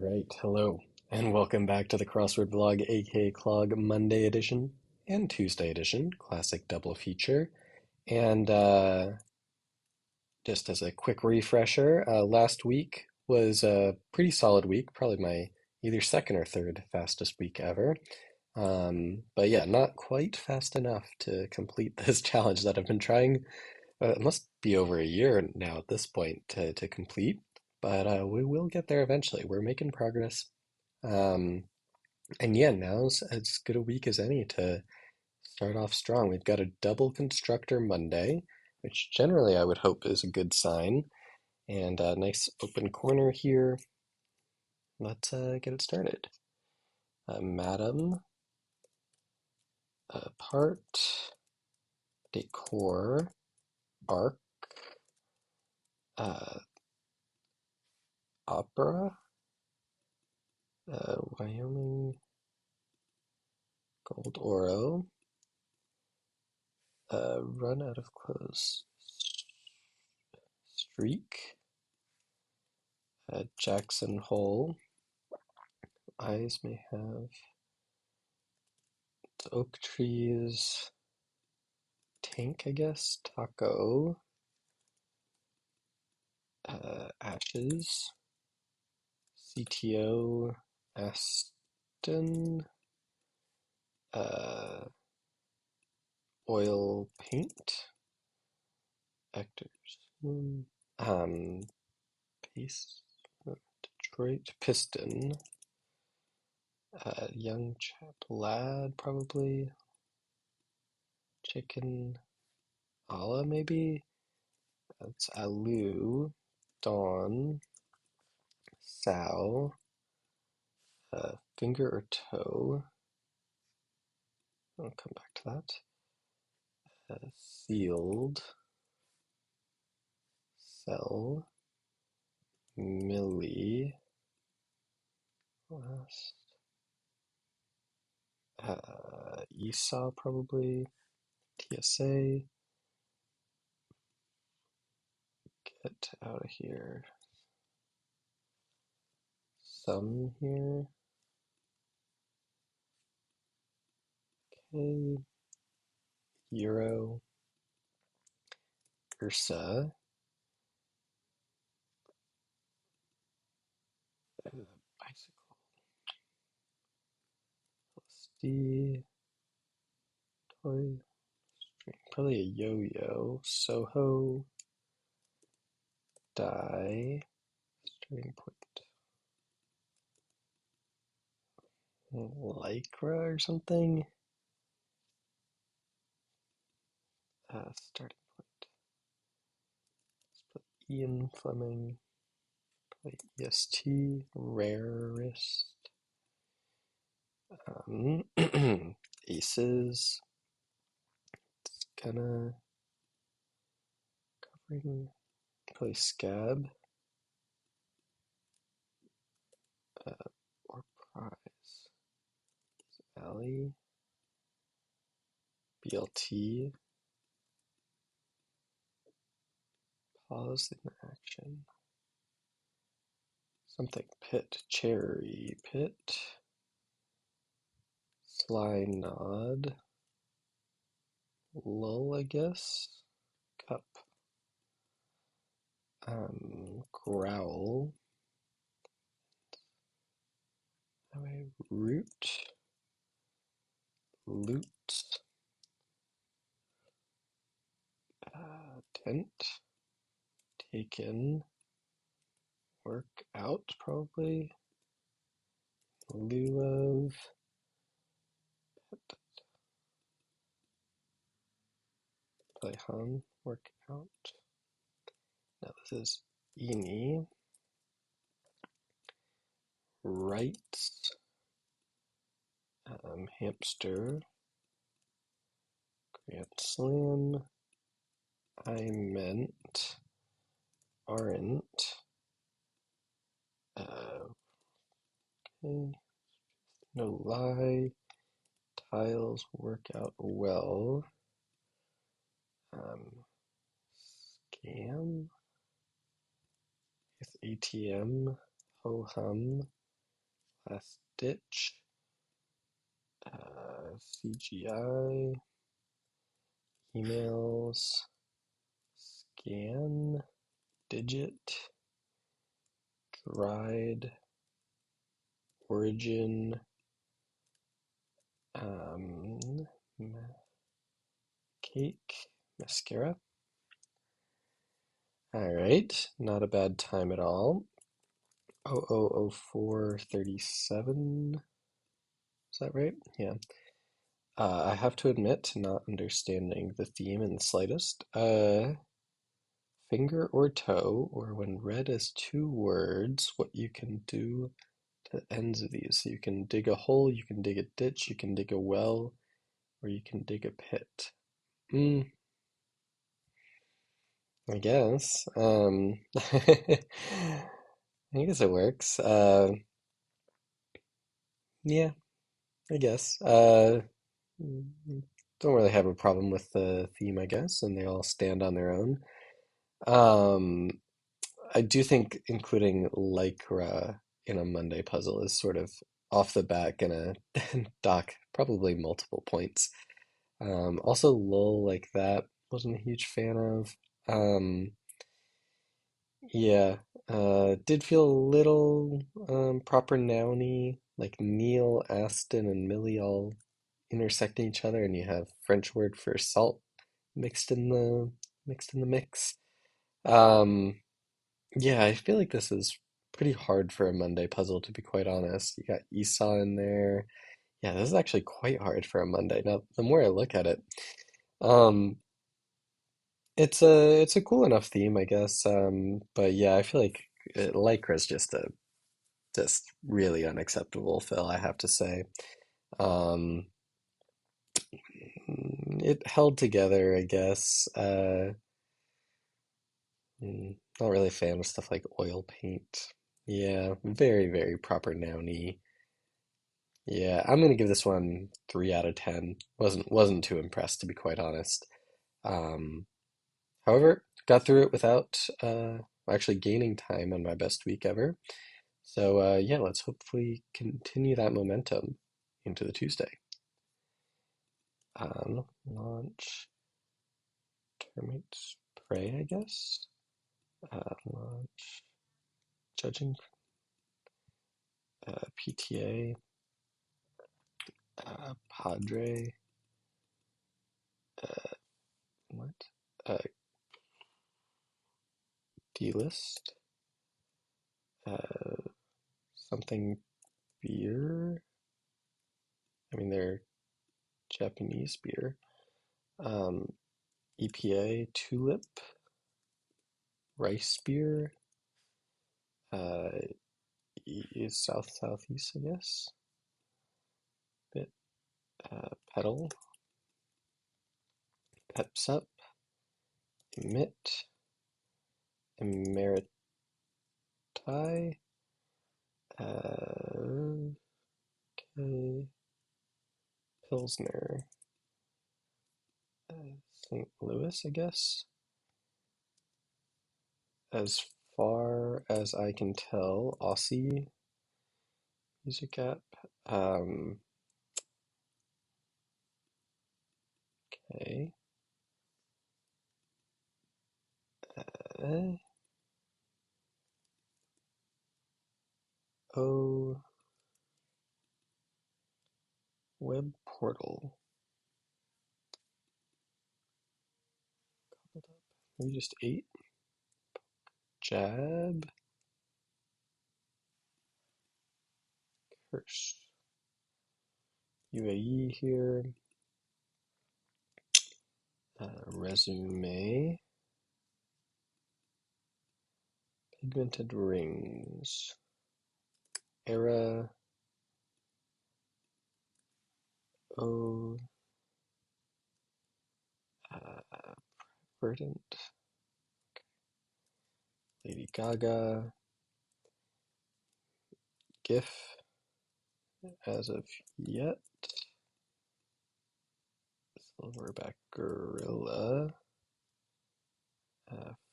Right, hello, and welcome back to the Crossword vlog, aka Clog Monday edition and Tuesday edition, classic double feature. And just as a quick refresher, last week was a pretty solid week, probably my either second or third fastest week ever. But yeah, not quite fast enough to complete this challenge that I've been trying. It must be over a year now at this point to complete, but we will get there eventually. We're making progress. Um, and yeah, now's as good a week as any to start off strong. We've got a double constructor Monday, which generally I would hope is a good sign. And a nice open corner here. Let's get it started. Madam, part, decor, arc, uh, opera, Wyoming, gold oro, run out of clothes, streak, Jackson Hole. Eyes may have oak trees, tank, I guess, taco, ashes, CTO, Aston, uh, oil paint, actors, um, paste, Detroit, piston, young chap, lad, probably, chicken, Allah, maybe, that's Alu, Dawn, Sow, finger or toe. I'll come back to that. Sealed, cell, milli, last, Esau probably, TSA, get out of here, some here, okay, Euro, Ursa, bicycle, LSD, toy, string, probably a yo-yo, Soho, die, starting point, Lycra or something, starting point, let's put Ian Fleming, probably EST, rarest, aces, gonna covering, probably scab, or prize, alley, BLT, pause in action, something pit, cherry pit, sly nod, lull, I guess, cup, growl, root, loot, tent, taken, work out probably, lieu of, play hum, work out. Now this is Eni, rights, hamster, Grand Slam, I meant, aren't, okay, no lie, tiles work out well, scam, with ATM, ho hum, Last Ditch, CGI, emails, scan, digit, ride, origin, um, cake, mascara. All right, not a bad time at all. 000437. Is that right? Yeah. I have to admit not understanding the theme in the slightest. Finger or toe, or when read as two words, what you can do to the ends of these. So you can dig a hole, you can dig a ditch, you can dig a well, or you can dig a pit. Hmm, I guess. I guess it works. Yeah, I guess. Mm, don't really have a problem with the theme, I guess, and they all stand on their own. Um, I do think including Lycra in a Monday puzzle is sort of off the bat gonna dock probably multiple points. Also, lull like that wasn't a huge fan of. Um, yeah, did feel a little proper nouny, like Neil, Aston, and Millie all intersecting each other, and you have French word for salt mixed in the mix. Um, yeah, I feel like this is pretty hard for a Monday puzzle, to be quite honest. You got Esau in there. Yeah, this is actually quite hard for a Monday. Now, the more I look at it, um, it's a cool enough theme, I guess. But yeah, I feel like Lycra is just really unacceptable, Phil, I have to say. Um, it held together, I guess. Not really a fan of stuff like oil paint. Yeah, very, very proper nouny. Yeah, I'm gonna give this one 3 out of 10. Wasn't too impressed, to be quite honest. Um, However, got through it without actually gaining time on my best week ever. So yeah, let's hopefully continue that momentum into the Tuesday. Launch termites prey, I guess. Launch judging PTA Padre. What? Uh, delist. Uh, Something beer. I mean, they're Japanese beer. Um, EPA tulip. Rice beer. Uh, is south southeast, I guess. Bit. Pedal. Peps up. Emit. Emeriti. Okay. Pilsner. St. Louis, I guess. As far as I can tell, Aussie music app. Um, okay. Uh, oh, web portal. Maybe just 8. Jab. Curse. UAE here. Resume. Pigmented rings. Era. Oh. Verdant. Lady Gaga. GIF. As of yet. Silverback Gorilla.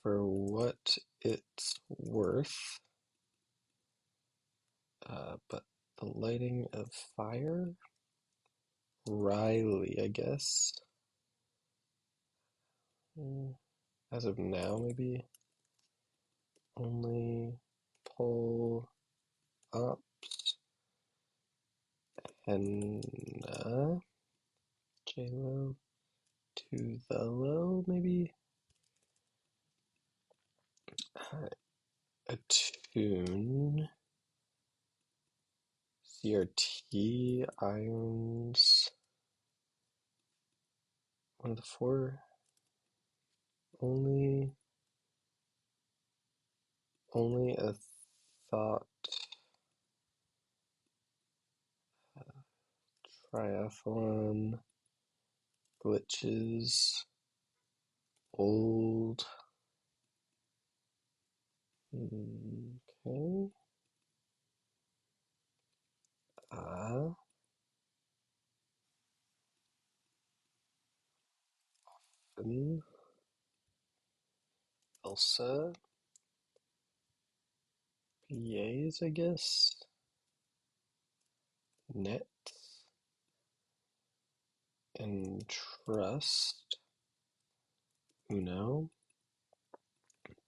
For what it's worth, but The lighting of fire? Riley, I guess. As of now, maybe only pull up henna, J-Lo to the low, maybe attune, CRT, irons, one of the four, only a thought, triathlon, glitches, old, okay, ah, then Elsa, BAs, I guess, net, and trust, Uno,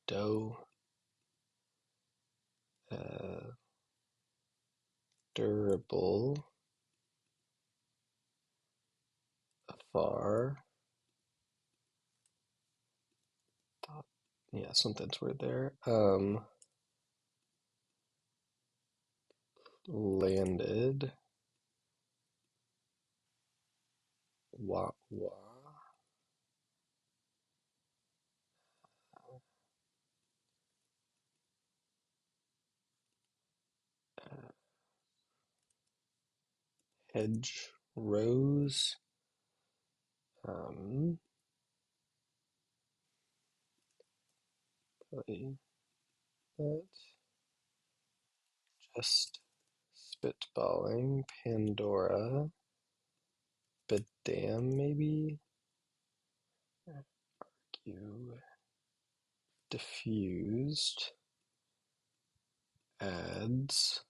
do, uh, durable, afar, thought, yeah, something's weird there, landed, wah, wah, hedge, rose, um, probably that, just spitballing, Pandora, Bedam, maybe, you, diffused, ads,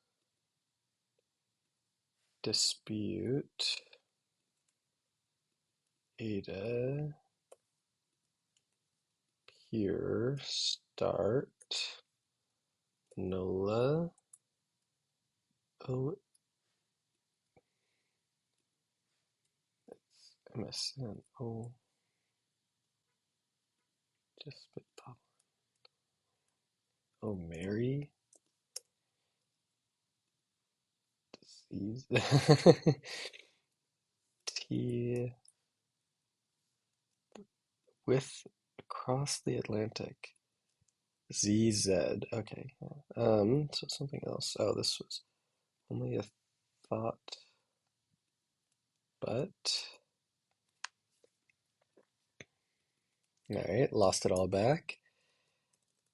dispute, Ada, pure, start, Nola, oh, MSN, oh, just spitball, oh, Mary, disease, T, with, across the Atlantic, ZZ, okay, so something else, oh, this was only a thought, but, alright, lost it all back,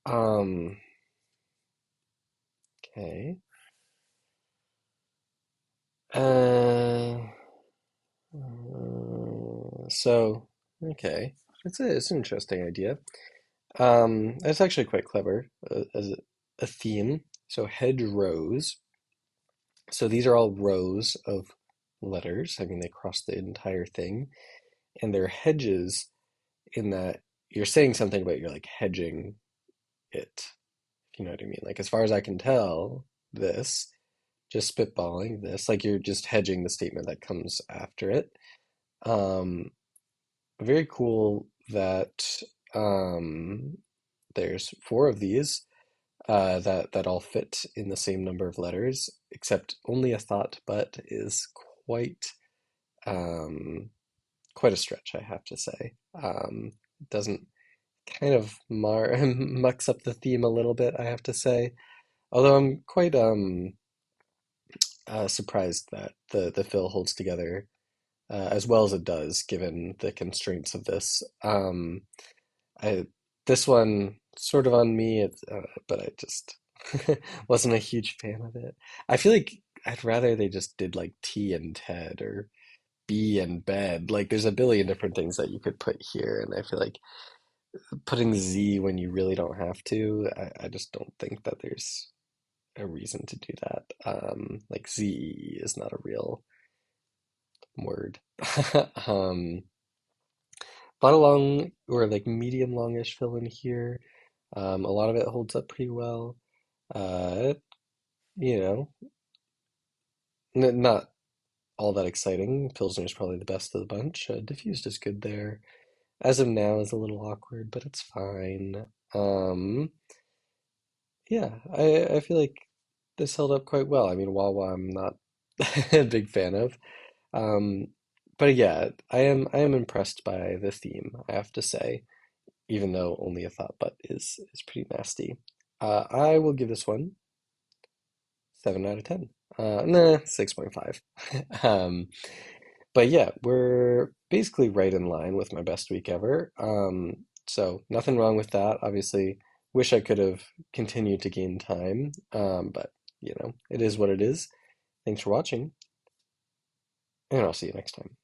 um, okay, uh, so, okay, it's an interesting idea. It's actually quite clever as a theme. So hedgerows. So these are all rows of letters. I mean, they cross the entire thing, and they're hedges in that you're saying something about you're like hedging it. If you know what I mean? Like as far as I can tell, this just spitballing this, like you're just hedging the statement that comes after it. Um, Very cool that there's four of these that all fit in the same number of letters, except only a thought but is quite um, quite a stretch, I have to say. It doesn't kind of mucks up the theme a little bit, I have to say. Although I'm quite surprised that the fill holds together as well as it does, given the constraints of this. I this one sort of on me, but I just wasn't a huge fan of it. I feel like I'd rather they just did like T and Ted or B and bed. Like there's a billion different things that you could put here, and I feel like putting Z when you really don't have to, I just don't think that there's a reason to do that. Like Z is not a real word. Um, Bought a long or like medium longish fill in here. A lot of it holds up pretty well. Uh, you know, not all that exciting. Pilsner is probably the best of the bunch. Diffused is good there. As of now is a little awkward, but it's fine. Um, yeah, I feel like this held up quite well. I mean, Wawa I'm not a big fan of. Um, but yeah, I am impressed by the theme, I have to say, even though only a thought but is pretty nasty. I will give this one 7 out of 10. Nah, 6.5. Um, but yeah, we're basically right in line with my best week ever. So nothing wrong with that. Obviously, wish I could have continued to gain time. But it is what it is. Thanks for watching, and I'll see you next time.